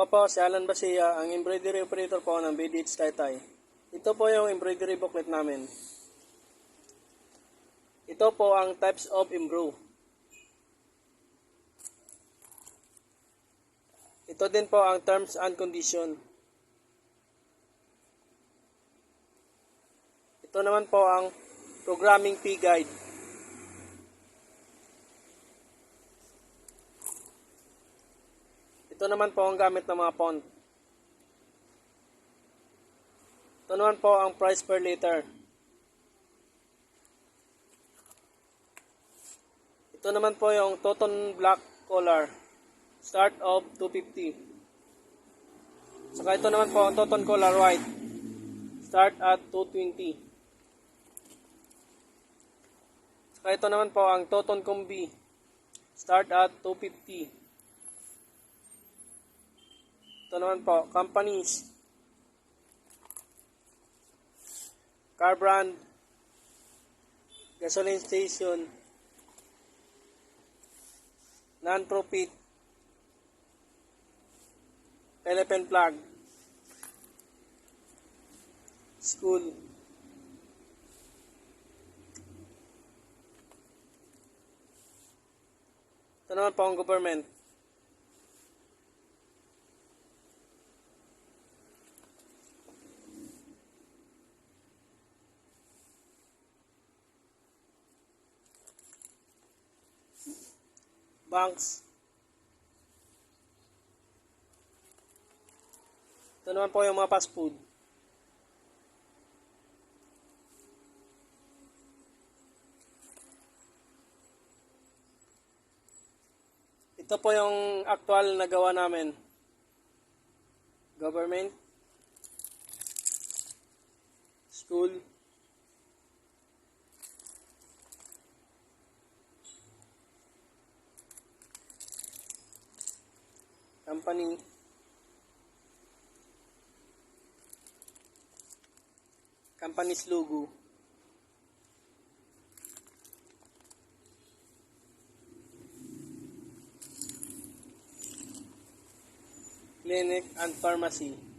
Ako po si Alan Basia, ang embroidery operator po ng BDH Taytay. Ito po yung embroidery booklet namin. Ito po ang types of embrow. Ito din po ang terms and condition. Ito naman po ang programming fee guide. Ito naman po ang gamit ng mga font. Ito naman po ang price per liter. Ito naman po yung Toton Black Collar. Start of 250. Saka ito naman po ang Toton Collar White. Start at 220. Saka ito naman po ang Toton Combi. Start at 250. Ito naman po, companies, car brand, gasoline station, non-profit, elephant flag, school. Ito naman po ang government. Banks. Ito naman po yung mga fast food. Ito po yung actual na gawa namin. Government, school, company, company's logo, clinic and pharmacy.